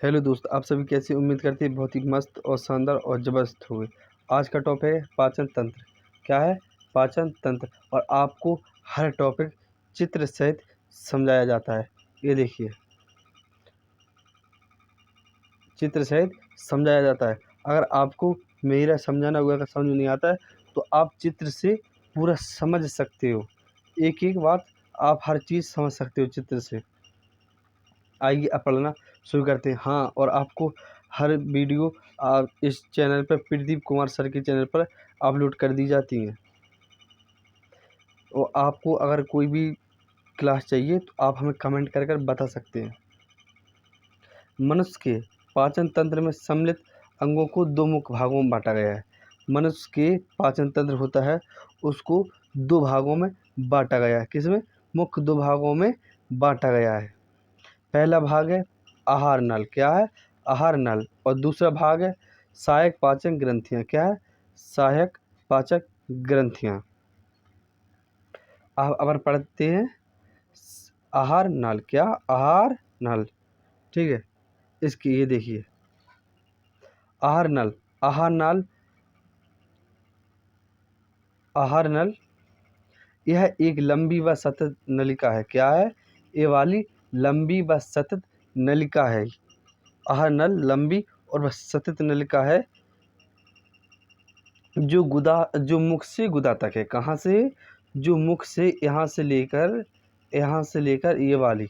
Hello दोस्त, आप सभी कैसे? उम्मीद करते हैं बहुत ही मस्त और शानदार और ज़बरदस्त होंगे। आज का टॉपिक है पाचन तंत्र। क्या है? पाचन तंत्र। और आपको हर टॉपिक चित्र सहित समझाया जाता है। ये देखिए, चित्र सहित समझाया जाता है। अगर आपको मेरा समझाना हुआ अगर समझ नहीं आता है तो आप चित्र से पूरा समझ सकते हो। एक एक बात आप हर चीज़ समझ सकते हो चित्र से। आइए अब पढ़ना शुरू करते हैं। हाँ, और आपको हर वीडियो इस चैनल पर प्रदीप कुमार सर के चैनल पर अपलोड कर दी जाती हैं। और आपको अगर कोई भी क्लास चाहिए तो आप हमें कमेंट कर कर बता सकते हैं। मनुष्य के पाचन तंत्र में सम्मिलित अंगों को दो मुख्य भागों में बांटा गया है। मनुष्य के पाचन तंत्र होता है उसको दो भागों में बांटा गया है। किसमें? मुख्य दो भागों में बांटा गया है। पहला भाग है आहार नल। क्या है? आहार नल। और दूसरा भाग है सहायक पाचन ग्रंथियां। क्या है? सहायक पाचक ग्रंथियां। अब अगर पढ़ते हैं आहार नल। क्या? आहार नल। ठीक है, इसकी ये देखिए आहार नल। आहार नल आहार नल यह एक लंबी व सतत नलिका है। क्या है? ये वाली लंबी व सतत नलिका है। आहार नल लंबी और वह सतत नलिका है जो मुख से गुदा तक है। कहाँ से? जो मुख से यहाँ से लेकर ये वाली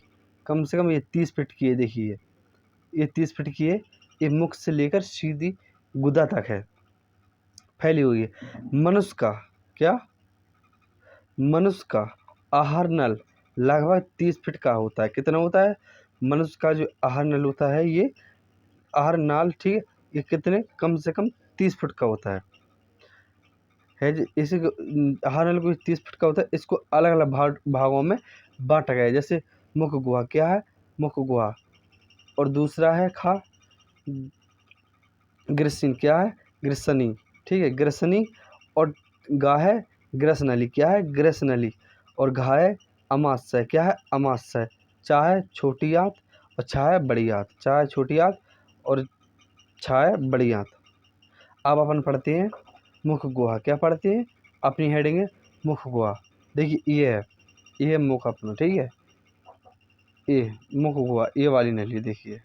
कम से कम ये 30 फीट की है। देखिए ये 30 फीट की है। ये मुख से लेकर सीधी गुदा तक है, फैली हुई है। मनुष्य का क्या? मनुष्य का आहार नल लगभग 30 फीट का होता है। कितना होता है? मनुष्य का जो आहार नल होता है ये आहार नाल, ठीक है, ये कितने कम से कम 30 फीट का होता है जी। इसी को आहार नल को 30 फीट का होता है। इसको अलग अलग भागों में बांटा गया है। जैसे मुख गुहा। क्या है? मुख गुहा। और दूसरा है ग्रसनी। क्या है? ग्रसनी। ठीक है, ग्रसनी। और गा है ग्रसनली। क्या है? ग्रसनली। और घा है अमाशय। क्या है? अमाशय। चा है छोटी आंत और छा है बड़ी आंत। चा है छोटी आंत और छा है बड़ी आंत। अब अपन पढ़ते हैं मुख गुहा। क्या पढ़ते हैं? अपनी हेडिंग है मुख गुहा। देखिए ये है मुख अपना। ठीक है, ये मुख गुहा, ये वाली नली। देखिए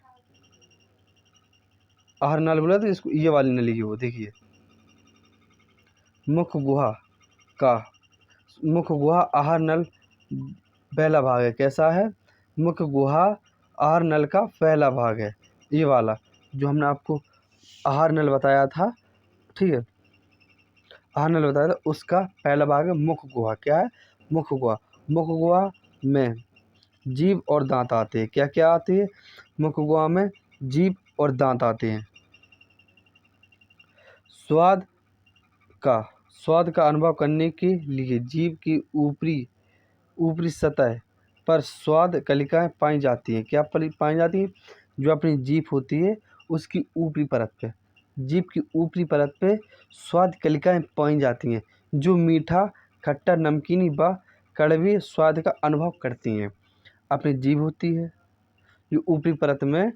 आहार नाल बोला तो इसको ये वाली नली की वो देखिए मुख गुहा का। मुख गुहा आहार नल पहला भाग है। कैसा है? मुख गुहा आहार नल का पहला भाग है। ये वाला जो हमने आपको आहार नल बताया था, ठीक है, आहार नल बताया था उसका पहला भाग है मुख गुहा। क्या है? मुख गुहा। मुख गुहा में जीभ और दांत आते हैं। क्या क्या आते हैं? मुख गुहा में जीभ और दांत आते हैं। स्वाद का स्वाद का अनुभव करने के लिए जीभ की ऊपरी ऊपरी सतह पर स्वाद कलिकाएं पाई जाती हैं। क्या पाई जाती हैं? जो अपनी जीभ होती है उसकी ऊपरी परत पे, जीभ की ऊपरी परत पे स्वाद कलिकाएं पाई जाती हैं जो मीठा, खट्टा, नमकीनी व कड़वे स्वाद का अनुभव करती हैं। अपनी जीभ होती है जो ऊपरी परत में,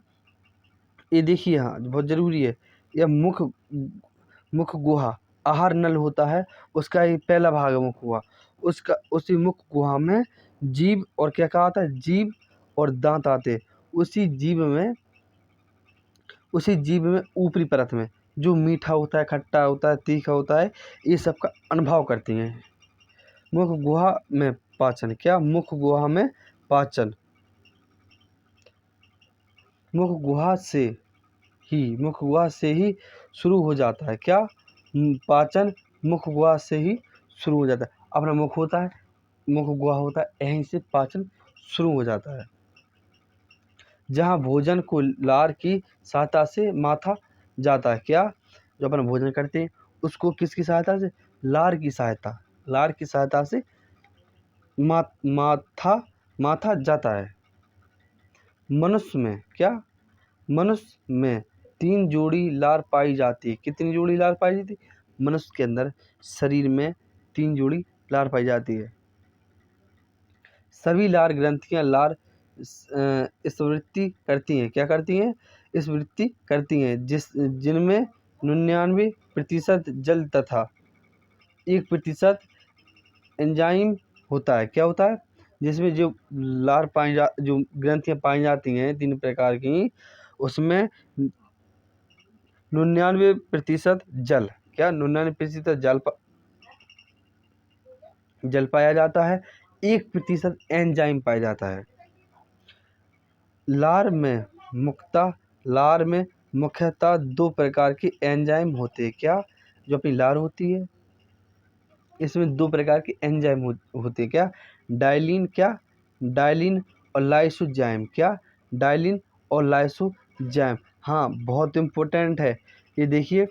ये देखिए, हाँ बहुत ज़रूरी है। यह मुख गुहा आहार नल होता है, उसका ये पहला भाग है मुख गुहा। उसका उसी मुख गुहा में जीभ और क्या कहा आता है? जीभ और दांत आते। उसी जीभ में ऊपरी परत में जो मीठा होता है, खट्टा होता है, तीखा होता है, ये सब का अनुभव करती हैं। मुख गुहा में पाचन। क्या? मुख गुहा में पाचन। मुख गुहा से ही शुरू हो जाता है। क्या? पाचन मुख गुहा से ही शुरू हो जाता है। अपना मुख होता है, मुख गुहा होता है, यहीं से पाचन शुरू हो जाता है। जहाँ भोजन को लार की सहायता से माथा जाता है। क्या? जो अपन भोजन करते हैं उसको किसकी सहायता से? लार की सहायता से माथा जाता है। मनुष्य में क्या? मनुष्य में 3 जोड़ी लार पाई जाती है। कितनी जोड़ी लार पाई जाती है? मनुष्य के अंदर शरीर में 3 जोड़ी लार पाई जाती है। सभी लार ग्रंथियां लार स्रावित करती हैं। क्या करती हैं? इस वृत्ति करती हैं जिनमें 99% जल तथा 1% एंजाइम होता है। क्या होता है? जिसमें जो जो ग्रंथियाँ पाई जाती हैं 3 प्रकार की, उसमें 99% जल, क्या 99% जल पाया जाता है, 1% एंजाइम पाया जाता है। लार में मुख्यतः 2 प्रकार के एंजाइम होते हैं। क्या? जो अपनी लार होती है, इसमें 2 प्रकार के एंजाइम होते हैं। क्या? डायलिन और लाइसोजाइम। क्या? डायलिन और लाइसोजाइम। हाँ, बहुत इम्पोर्टेंट है। ये देखिए,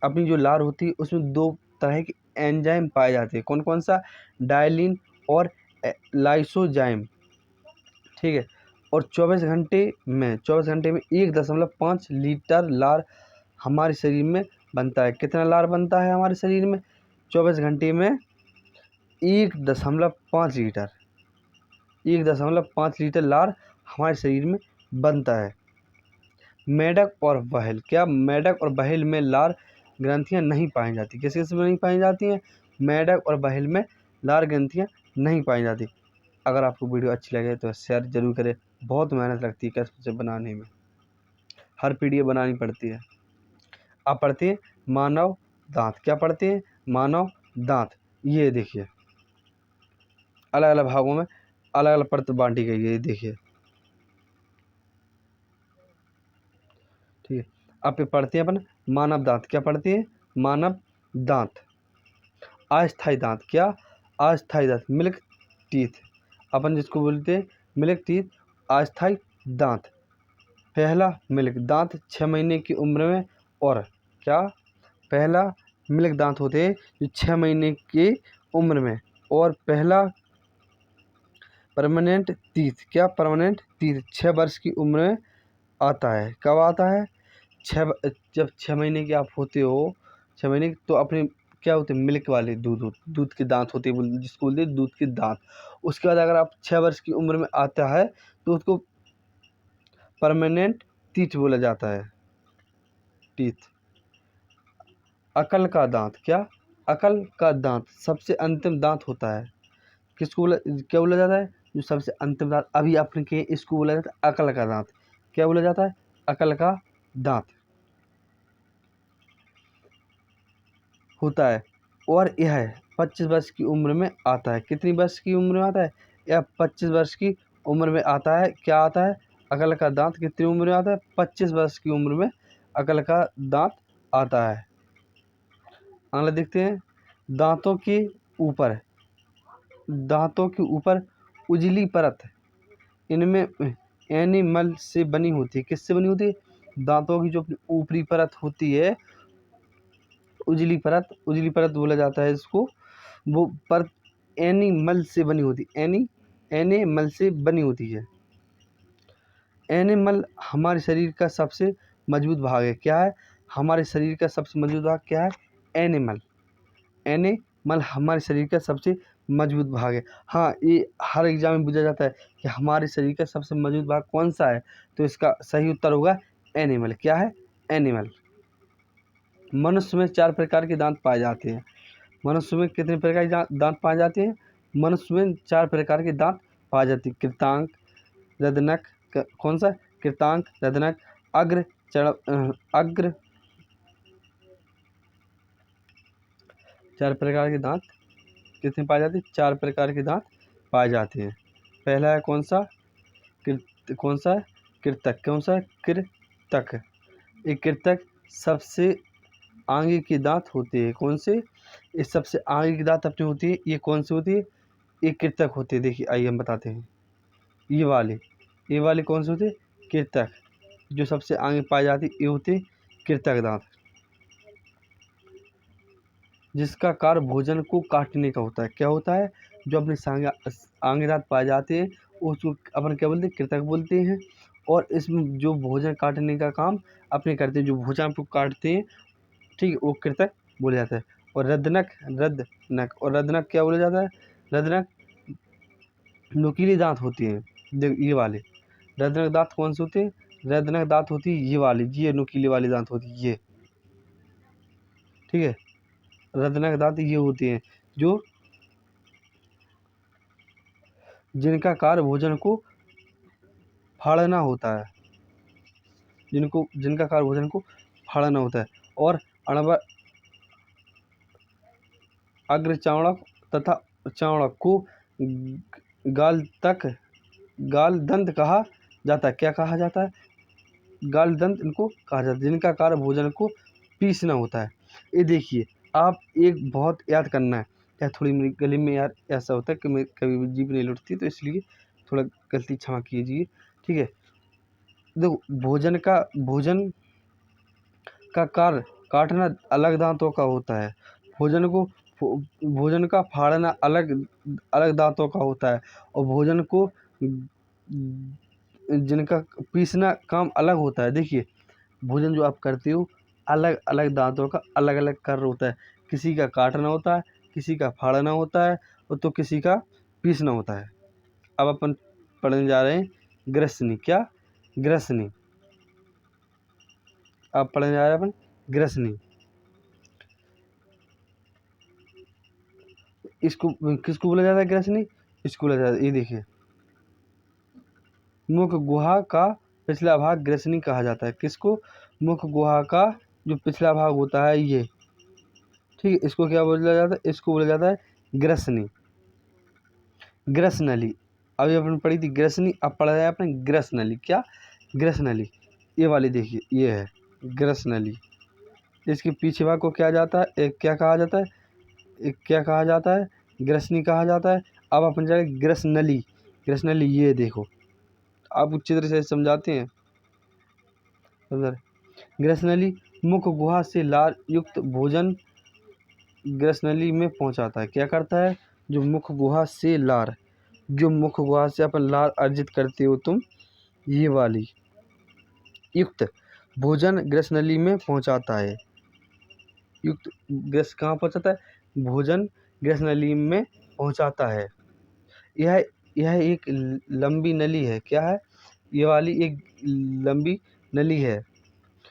अपनी जो लार होती है उसमें 2 तरह के एंजाइम पाए जाते हैं। कौन कौन सा? डायलिन और लाइसोजाइम। ठीक है। और 24 घंटे में 1.5 लीटर लार हमारे शरीर में बनता है। कितना लार बनता है हमारे शरीर में? 24 घंटे में 1.5 लीटर 1.5 लीटर लार हमारे शरीर में बनता है। मेढक और व्हेल। क्या? मेढक और व्हेल में लार ग्रंथियां नहीं पाई जाती। किस किस में नहीं पाई जाती हैं? मेढक और व्हेल में लार ग्रंथियां नहीं पाई जाती। अगर आपको वीडियो अच्छी लगे तो शेयर जरूर करें। बहुत मेहनत लगती है कसम बनाने में, हर पीडीएफ बनानी पड़ती है। आप पढ़ते हैं मानव दांत। क्या पढ़ते हैं? मानव दांत। ये देखिए, अलग अलग भागों में अलग अलग परत बांटी गई है। ये देखिए, ठीक है। अब पढ़ते हैं अपन मानव दांत। क्या पढ़ते हैं? मानव दांत। अस्थायी दांत। क्या? अस्थायी दांत, मिल्क टीथ, अपन जिसको बोलते हैं मिल्क टीथ, अस्थायी दांत। पहला मिल्क दांत 6 महीने की उम्र में, और क्या? पहला मिल्क दांत होते हैं जो 6 महीने की उम्र में, और पहला परमानेंट टीथ। क्या? परमानेंट टीथ 6 वर्ष की उम्र में आता है। कब आता है? जब 6 महीने के आप होते हो, 6 महीने तो अपने क्या होते हैं? मिल्क वाले दूध के दांत होते हैं, जिसको बोलते हैं दूध के दांत। उसके बाद अगर आप 6 वर्ष की उम्र में आता है तो उसको परमानेंट टीथ बोला जाता है। टीथ। अकल का दांत। क्या? अकल का दांत सबसे अंतिम दांत होता है। क्या बोला जाता है? जो सबसे अंतिम दांत अभी आपने के, इसको बोला जाता है अकल का दांत। क्या बोला जाता है? अकल का दांत होता है। और यह 25 वर्ष की उम्र में आता है। कितनी वर्ष की उम्र में आता है? यह 25 वर्ष की उम्र में आता है। क्या आता है? अकल का दांत कितनी उम्र में आता है? 25 वर्ष की उम्र में अकल का दांत आता है। अगला देखते हैं, दांतों के ऊपर उजली परत, इनमें एनिमल से बनी होती है। किससे बनी होती है? दांतों की जो ऊपरी परत होती है, उजली परत बोला जाता है इसको। वो परत एनिमल से बनी होती है। एनिमल से बनी होती है। एनिमल हमारे शरीर का सबसे मजबूत भाग है। क्या है? हमारे शरीर का सबसे मजबूत भाग क्या है? एनिमल हमारे शरीर का सबसे मजबूत भाग है। हाँ, ये हर एग्जाम में पूछा जाता है कि हमारे शरीर का सबसे मजबूत भाग कौन सा है, तो इसका सही उत्तर होगा एनिमल। क्या है? एनिमल। मनुष्य में 4 प्रकार के दांत पाए जाते हैं। मनुष्य में कितने प्रकार के दांत पाए जाते हैं? मनुष्य में 4 प्रकार के दांत पाए जाते हैं। कृतांक, रदनक, कौन सा? कृतांक, रदनक, अग्र, अग्र। 4 प्रकार के दांत कितने पाए जाते हैं? 4 प्रकार के दांत पाए जाते हैं। पहला है कौन सा? कौन सा? कृतक। कौन सा? कृतक। ये कृतक सबसे आगे के दांत होते हैं। कौन से? ये सबसे आगे की दांत अपनी होती है। ये कौन सी होती है? ये कृतक होती है। देखिए, आइए हम बताते हैं। ये वाले कौन से होते हैं? कृतक। जो सबसे आगे पाई जाती है ये होते हैं कृतक दांत, जिसका कार्य भोजन को काटने का होता है। क्या होता है? जो अपने आगे दांत पाए जाते हैं उसको अपन क्या बोलते हैं? कृतक बोलते हैं। और इसमें जो भोजन काटने का काम अपने करते हैं, जो भोजन को काटते हैं, ठीक है, वो कृतक बोला जाता है। और रदनक क्या बोला जाता है? रदनक नुकीले दांत होते हैं। ये वाले रदनक दांत कौन से होते हैं? रैदनक दांत होती है ये वाली, ये नुकीली वाली दांत होती है ये, ठीक है। रैदनक दांत ये होते हैं जो जिनका कार्य भोजन को फाड़ना होता है, जिनका कार्य भोजन को फाड़ना होता है। और अणबर अग्रचाणक तथा चाणक को गाल दंत कहा जाता है। क्या कहा जाता है? गाल दंत इनको कहा जाता है, जिनका कार्य भोजन को पीसना होता है। ये देखिए, आप एक बहुत याद करना है, या थोड़ी मेरी गले में यार ऐसा होता है कि मैं कभी भी जीभ नहीं लुटती, तो इसलिए थोड़ा गलती क्षमा कीजिए, ठीक है। देखो, भोजन का कार्य काटना अलग दांतों का होता है, भोजन का फाड़ना अलग अलग दांतों का होता है, और भोजन को जिनका पीसना काम अलग होता है। देखिए, भोजन जो आप करते हो अलग अलग दांतों का अलग अलग कार्य होता है, किसी का काटना होता है, किसी का फाड़ना होता है, और तो किसी का पीसना होता है। अब अपन पढ़ने जा रहे हैं ग्रसनी। क्या? ग्रसनी। अब पढ़ने जा रहे हैं अपन ग्रसनी। इसको किसको बोला जाता है ग्रसनी? इसको बोला जाता है, ये देखिए, मुख गुहा का पिछला भाग ग्रसनी कहा जाता है। किसको? मुख गुहा का जो पिछला भाग होता है ये, ठीक है, इसको क्या बोला जाता है? इसको बोला जाता है ग्रसनी, ग्रसनली। अभी अपन पढ़ी थी ग्रसनी, अब पढ़ा जाए अपने ग्रसनली। क्या? ग्रसनली। ये वाली देखिए, ये है ग्रसनली। इसके पीछे भाग को क्या जाता है? एक क्या कहा जाता है? एक क्या कहा जाता है? ग्रसनी कहा जाता है। अब अपन जाए ग्रसनली। ग्रसनली ये देखो, आप अच्छी तरह से समझाते हैं, समझ। ग्रसनली मुख गुहा से लार युक्त भोजन ग्रसनली में पहुंचाता है। क्या करता है? जो मुख गुहा से लार, जो मुख गुहा से अपन लार अर्जित करते हो तुम, ये वाली युक्त भोजन ग्रसनली में पहुंचाता है। युक्त ग्रस कहाँ पहुंचाता है? भोजन ग्रसनली में पहुंचाता है। यह एक लंबी नली है। क्या है? ये वाली एक लंबी नली है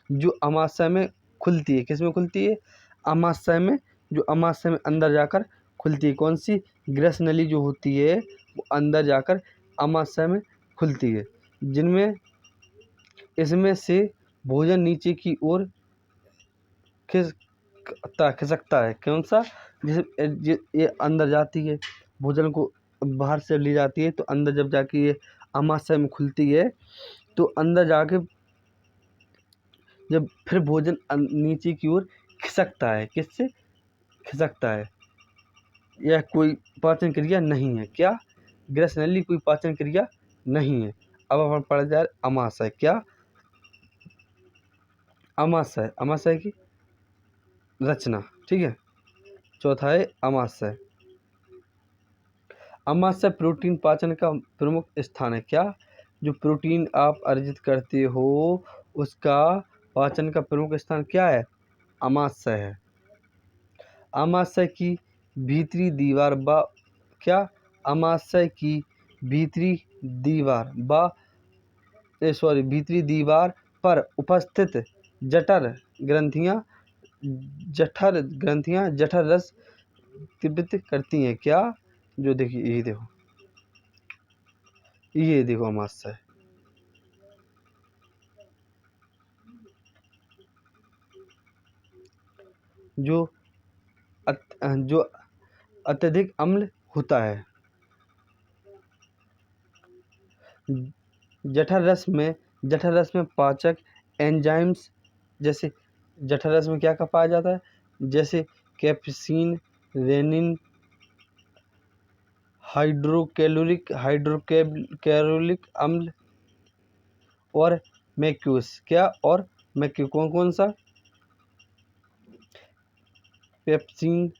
जो अमाशय में खुलती है। किस में खुलती है? अमाशय में। जो अमाशय में अंदर जाकर खुलती है। कौन सी? ग्रसनली जो होती है वो अंदर जाकर अमाशय में खुलती है, जिनमें इसमें से भोजन नीचे की ओर खिसकता है। कौन सा? ये अंदर जाती है, भोजन को बाहर से ली जाती है, तो अंदर जब जाके ये अमाशय में खुलती है, तो अंदर जाके जब फिर भोजन नीचे की ओर खिसकता है। किससे खिसकता है? यह कोई पाचन क्रिया नहीं है। क्या? ग्रसनली कोई पाचन क्रिया नहीं है। अब अपन पढ़ जाए अमाशय। क्या? अमाशय। अमाशय की रचना, ठीक है। चौथा है अमाशय। अमाशय प्रोटीन पाचन का प्रमुख स्थान है। क्या? जो प्रोटीन आप अर्जित करते हो उसका पाचन का प्रमुख स्थान क्या है? अमाशय है। अमाशय की भीतरी दीवार क्या? अमाशय की भीतरी दीवार भीतरी दीवार पर उपस्थित जठर ग्रंथियां जठर रस तीव्रित करती हैं। क्या? जो देखिए, ये देखो अमाशय, जो जो अत्यधिक अम्ल होता है। जठर रस में पाचक एंजाइम्स, जैसे जठर रस में क्या का पाया जाता है? जैसे कैप्सिन, रेनिन, हाइड्रोक्लोरिक अम्ल और मैक्यूस। क्या? और मैक्यू कौन कौन सा? पेप्सिन,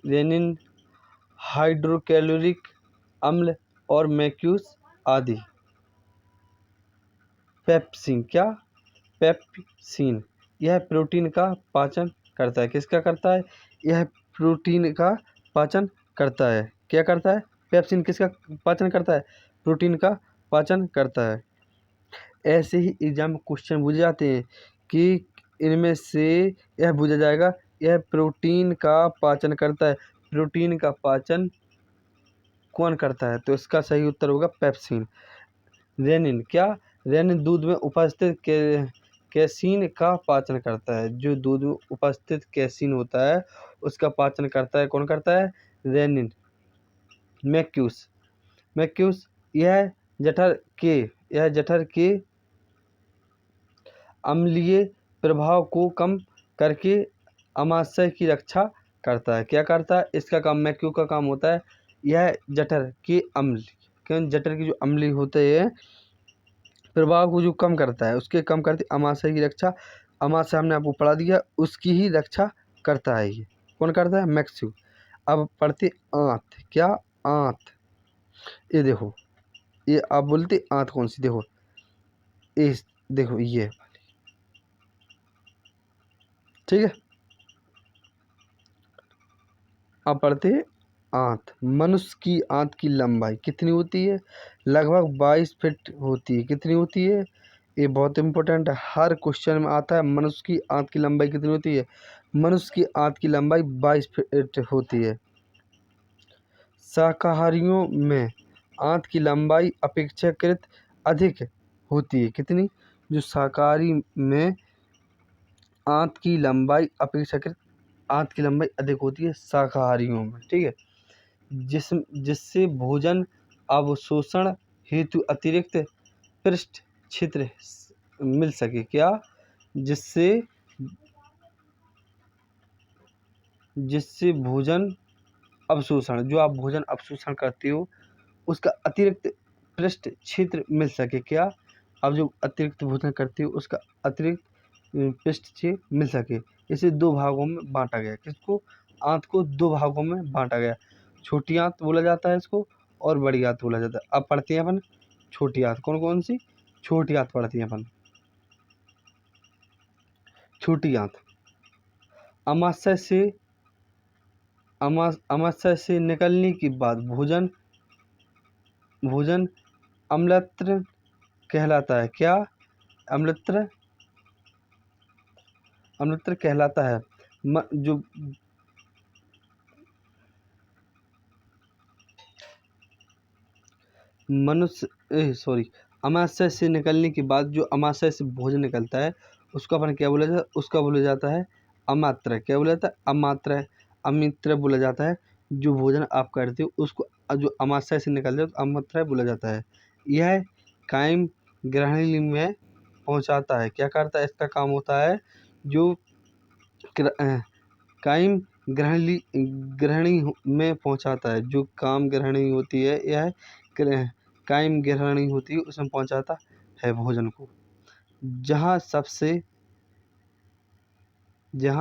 रेनिन, हाइड्रोक्लोरिक अम्ल और मैक्यूस आदि। पेप्सिन। क्या? पेप्सिन यह प्रोटीन का पाचन करता है। किसका करता है? यह प्रोटीन का पाचन करता है। क्या करता है? पेप्सिन किसका पाचन करता है? प्रोटीन का पाचन करता है। ऐसे ही एग्जाम में क्वेश्चन पूछे जाते हैं कि इनमें से यह पूछा जाएगा, यह प्रोटीन का पाचन करता है, प्रोटीन का पाचन कौन करता है? तो इसका सही उत्तर होगा पेप्सिन। रेनिन, क्या? रेनिन दूध में उपस्थित कैसीन का पाचन करता है। जो दूध में उपस्थित कैसीन होता है उसका पाचन करता है, कौन करता है? रेनिन। मैक्यूस, मैक्यूस यह जठर के अम्लीय प्रभाव को कम करके अमाशय की रक्षा करता है। क्या करता है? इसका काम, मैक्यू का काम होता है यह जठर के अम्ल, क्यों? जठर के जो अम्ली होते हैं प्रभाव को जो कम करता है, उसके कम करते अमाशय की रक्षा। अमाशय हमने आपको पढ़ा दिया, उसकी ही रक्षा करता है। ये कौन करता है? मैक्यू। अब पढ़ते आंत, क्या? आंत, ये देखो, ये आप बोलते आंत कौन सी? देखो इस, देखो ये, ठीक है। अब पढ़ते हैं आंत। मनुष्य की आंत की लंबाई कितनी होती है? लगभग 22 फीट होती है। कितनी होती है? ये बहुत इंपॉर्टेंट है, हर क्वेश्चन में आता है। मनुष्य की आंत की लंबाई कितनी होती है? मनुष्य की आंत की लंबाई 22 फीट होती है। शाकाहारियों में आंत की लंबाई अपेक्षाकृत अधिक होती है। कितनी? जो शाकाहारी में आंत की लंबाई अपेक्षाकृत आंत की लंबाई अधिक होती है शाकाहारियों में, ठीक है। जिससे भोजन अवशोषण हेतु अतिरिक्त पृष्ठ क्षेत्र मिल सके। क्या? जिससे भोजन अवशोषण, जो आप भोजन अवशोषण करते हो उसका अतिरिक्त पृष्ठ क्षेत्र मिल सके। क्या? आप जो अतिरिक्त भोजन करते हो उसका अतिरिक्त पृष्ठ क्षेत्र मिल सके। इसे दो भागों में बांटा गया। किसको? आंत को दो भागों में बांटा गया। छोटी आंत बोला जाता है इसको, और बड़ी आंत बोला जाता है। अब पढ़ते हैं अपन छोटी आंत। कौन कौन सी? छोटी आंत पढ़ते हैं अपन। छोटी आंत अमाशय से निकलने के बाद भोजन अम्लत्र कहलाता है। क्या? अम्लत्र कहलाता है। जो अमाशय से निकलने के बाद जो अमाशय से भोजन निकलता है उसको अपन क्या बोला जाता है? उसका बोला जाता है अमात्र। क्या बोला जाता है? अमात्र। अमित्र बोला जाता है। जो भोजन आप करते हो उसको जो अमाशय से निकलता है तो अमात्र बोला जाता है। यह कायम ग्रहणी में पहुंचाता है। क्या करता है? इसका काम होता है जो कायम ग्रहणी में पहुंचाता है। जो काम ग्रहणी होती है, यह कायम ग्रहणी होती है, उसमें पहुंचाता है भोजन को। जहाँ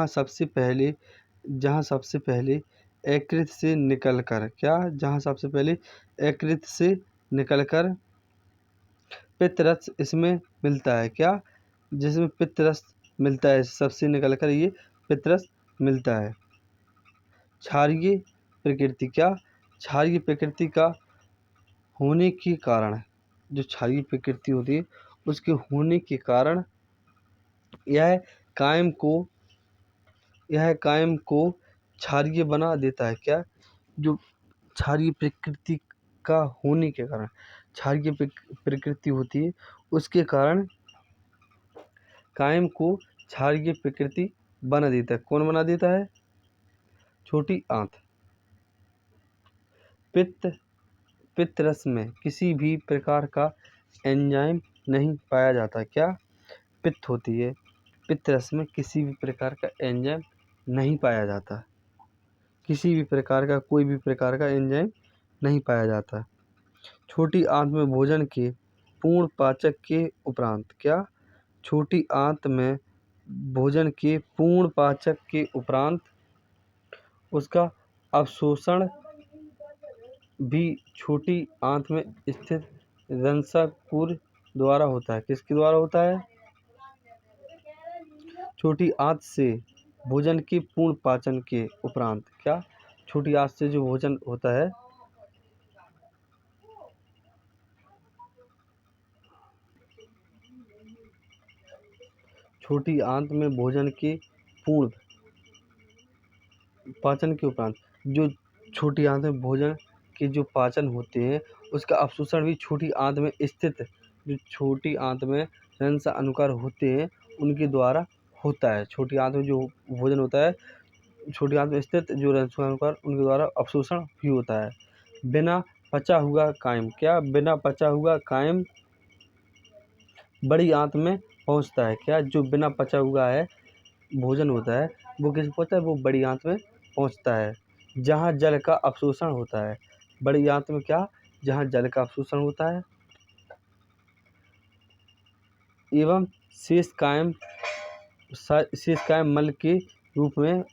सबसे पहले यकृत से निकलकर, क्या? जहाँ सबसे पहले यकृत से निकलकर पित्तरस इसमें मिलता है। क्या? जिसमें पित्तरस मिलता है, सबसे निकलकर ये पित्तरस मिलता है। क्षारीय प्रकृति, क्या? क्षारीय प्रकृति का होने के कारण, जो क्षारीय प्रकृति होती है उसके होने के कारण यह कायम को क्षारीय बना देता है। क्या? जो क्षारीय प्रकृति का होने के कारण, क्षारीय प्रकृति होती है उसके कारण कायम को क्षारीय प्रकृति बना देता है। कौन बना देता है? छोटी आंत। पित्तरस में किसी भी प्रकार का एंजाइम नहीं पाया जाता। क्या? पित्त होती है, पित्तरस में किसी भी प्रकार का एंजाइम नहीं पाया जाता। किसी भी प्रकार का, कोई भी प्रकार का एंजाइम नहीं पाया जाता। छोटी आंत में भोजन के पूर्ण पाचक के उपरांत, क्या? छोटी आंत में भोजन के पूर्ण पाचक के उपरांत उसका अवशोषण भी छोटी आंत में स्थित रंसाकुर द्वारा होता है। किसके द्वारा होता है? छोटी आंत से भोजन के पूर्ण पाचन के उपरांत, क्या? छोटी आंत से जो भोजन होता है छोटी आंत में भोजन के पूर्ण पाचन के उपरांत जो छोटी आंत में भोजन के जो पाचन होते हैं उसका अवशोषण भी छोटी आंत में स्थित जो छोटी आंत में रंस अनुकर होते हैं उनके द्वारा होता है। छोटी आंत में जो भोजन होता है छोटी आंत में स्थित जो रंस अनुकर उनके द्वारा अवशोषण भी होता है। बिना पचा हुआ कायम, क्या बिना पचा हुआ कायम बड़ी आंत में पहुंचता है। क्या जो बिना पचा हुआ है भोजन होता है वो किस पहुंचता है, वो बड़ी आंत में पहुंचता है जहाँ जल का अवशोषण होता है। बड़ी आंत में क्या, जहाँ जल का अवशोषण होता है एवं शेष कायम मल के रूप में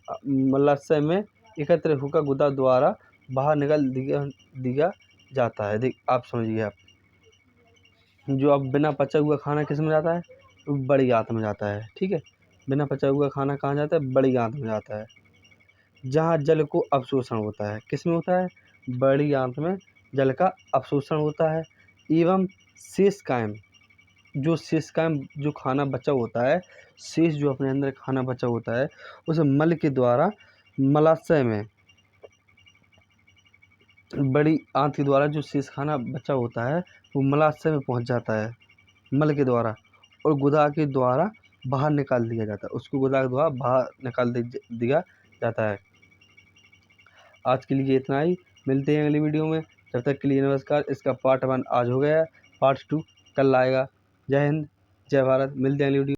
मलाशय में एकत्र होकर गुदा द्वारा बाहर निकाल दिया जाता है। देख आप समझिए, आप जो अब बिना पचा हुआ खाना किस में जाता है, तो बड़ी आंत में जाता है। ठीक है, बिना पचा हुआ खाना कहाँ जाता है, बड़ी आंत में जाता है जहाँ जल को अवशोषण होता है। किस में होता है, बड़ी आंत में जल का अवशोषण होता है एवं शेष कायम जो खाना बचा होता है, शेष जो अपने अंदर खाना बचा होता है उसे मल के द्वारा मलाशय में बड़ी आंत के द्वारा जो शेष खाना बचा होता है वो मलाशय में पहुंच जाता है मल के द्वारा और गुदा के द्वारा बाहर निकाल दिया जाता है। उसको गुदा के द्वारा बाहर निकाल दिया जाता है। आज के लिए इतना ही, मिलते हैं अगली वीडियो में। जब तक के लिए नमस्कार। इसका पार्ट 1 आज हो गया है, पार्ट 2 कल आएगा। जय हिंद, जय भारत। मिलते हैं अगली वीडियो।